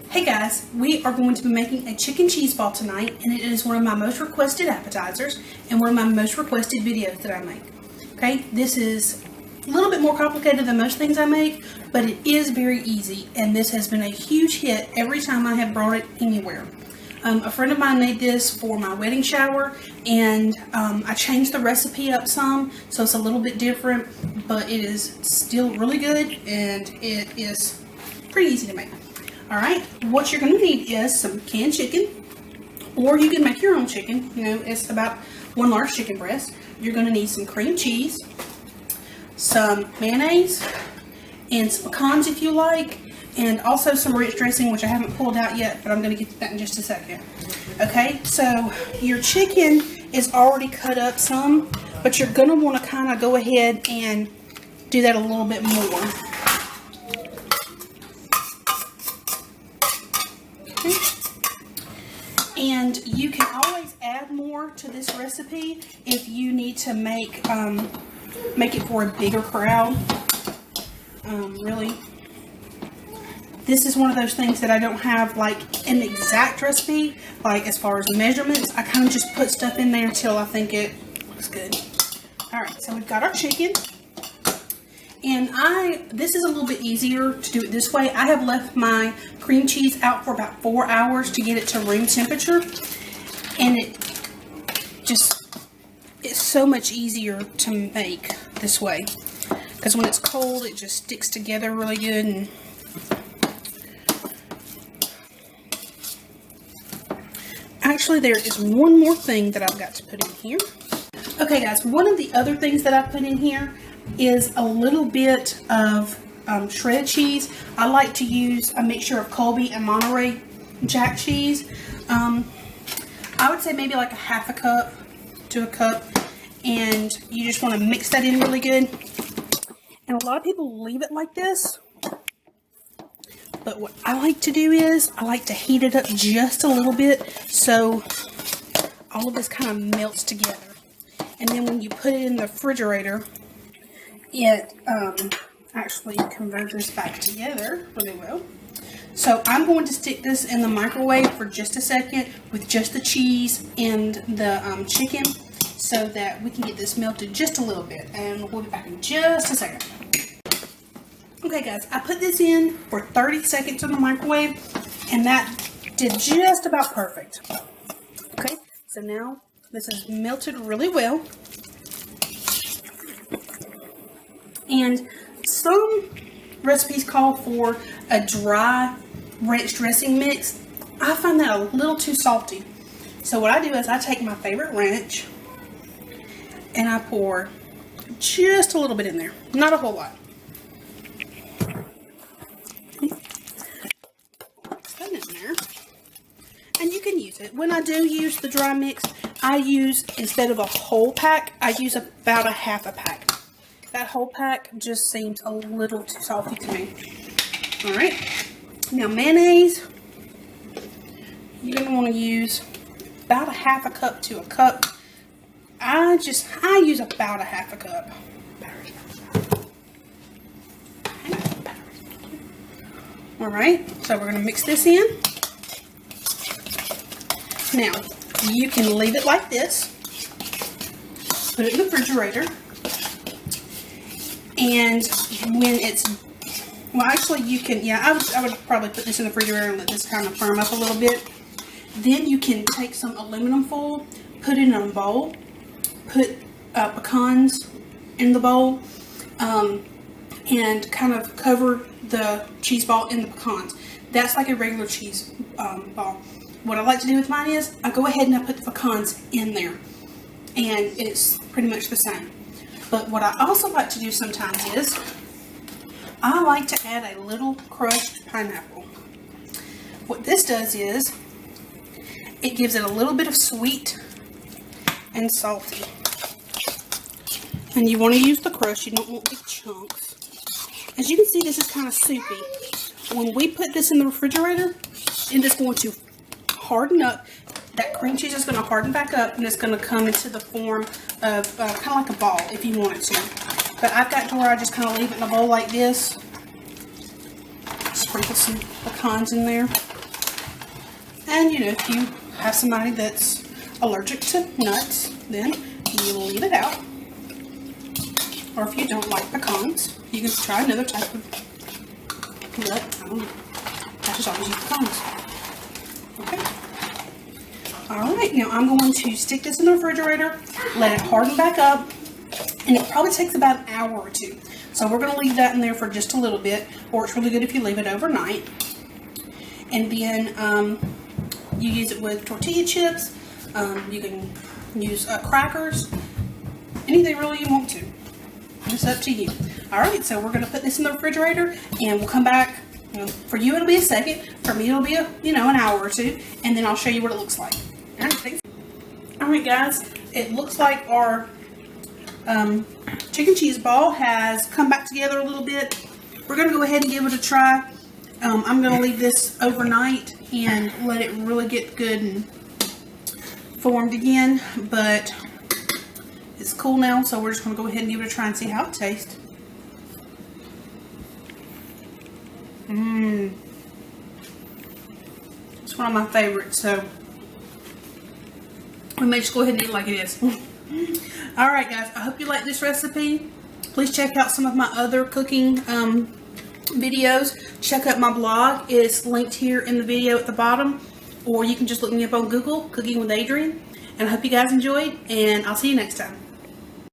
Hey guys, we are going to be making a chicken cheese ball tonight, and it is one of my most requested appetizers and one of my most requested videos that I make. Okay, this is a little bit more complicated than most things I make, but it is very easy, and this has been a huge hit every time I have brought it anywhere. A friend of mine made this for my wedding shower, and I changed the recipe up some, so it's a little bit different, but it is still really good, and it is pretty easy to make. Alright, what you're going to need is some canned chicken, or you can make your own chicken. You know, it's about one large chicken breast. You're going to need some cream cheese, some mayonnaise, and some pecans if you like, and also some ranch dressing, which I haven't pulled out yet, but I'm going to get to that in just a second. Okay, so your chicken is already cut up some, but you're going to want to kind of go ahead and do that a little bit more. And you can always add more to this recipe if you need to make it for a bigger crowd. Really, this is one of those things that I don't have like an exact recipe, like as far as measurements. I kind of just put stuff in there until I think it looks good. Alright, so we've got our chicken. And this is a little bit easier to do it this way. I have left my cream cheese out for about 4 hours to get it to room temperature. And it's so much easier to make this way. Because when it's cold, it just sticks together really good. And actually, there is one more thing that I've got to put in here. Okay, guys, one of the other things that I put in here is a little bit of shredded cheese. I like to use a mixture of Colby and Monterey Jack cheese. I would say maybe like a half a cup to a cup, and you just want to mix that in really good. And a lot of people leave it like this, but what I like to do is I like to heat it up just a little bit so all of this kind of melts together. And then when you put it in the refrigerator, it actually converts this back together really well. So I'm going to stick this in the microwave for just a second with just the cheese and the chicken so that we can get this melted just a little bit. And we'll be back in just a second. Okay guys, I put this in for 30 seconds in the microwave, and that did just about perfect. Okay, so now this is melted really well. And some recipes call for a dry ranch dressing mix. I find that a little too salty. So what I do is I take my favorite ranch and I pour just a little bit in there. Not a whole lot. Put that in there. And you can use it. When I do use the dry mix, I use, instead of a whole pack, I use about a half a pack. That whole pack just seems a little too salty to me. Alright, now mayonnaise, you're going to want to use about a half a cup to a cup. I use about a half a cup. Alright, so we're going to mix this in. Now, you can leave it like this. Put it in the refrigerator. And when it's, well actually you can, I would probably put this in the refrigerator and let this kind of firm up a little bit. Then you can take some aluminum foil, put it in a bowl, put pecans in the bowl, and kind of cover the cheese ball in the pecans. That's like a regular cheese ball. What I like to do with mine is I go ahead and I put the pecans in there, and it's pretty much the same. But what I also like to do sometimes is I like to add a little crushed pineapple. What this does is it gives it a little bit of sweet and salty. And you want to use the crust, you don't want big chunks. As you can see, this is kind of soupy. When we put this in the refrigerator, it is going to harden up. That cream cheese is going to harden back up, and it's going to come into the form of kind of like a ball if you want it to. But I've got to where I just kind of leave it in a bowl like this. Sprinkle some pecans in there. And you know, if you have somebody that's allergic to nuts, then you will leave it out. Or if you don't like pecans, you can try another type of nut. I don't know. I just always use pecans. Okay. Alright, now I'm going to stick this in the refrigerator, let it harden back up, and it probably takes about an hour or two. So we're going to leave that in there for just a little bit, or it's really good if you leave it overnight. And then you use it with tortilla chips, you can use crackers, anything really you want to. It's up to you. Alright, so we're going to put this in the refrigerator, and we'll come back. You know, for you it'll be a second, for me it'll be an hour or two, and then I'll show you what it looks like. Alright guys, it looks like our chicken cheese ball has come back together a little bit. We're going to go ahead and give it a try. I'm going to leave this overnight and let it really get good and formed again, but it's cool now, so we're just going to go ahead and give it a try and see how it tastes. It's one of my favorites, so we may just go ahead and eat it like it is. Alright guys, I hope you like this recipe. Please check out some of my other cooking videos. Check out my blog. It's linked here in the video at the bottom, or you can just look me up on Google, Cooking with Adrian. And I hope you guys enjoyed, and I'll see you next time.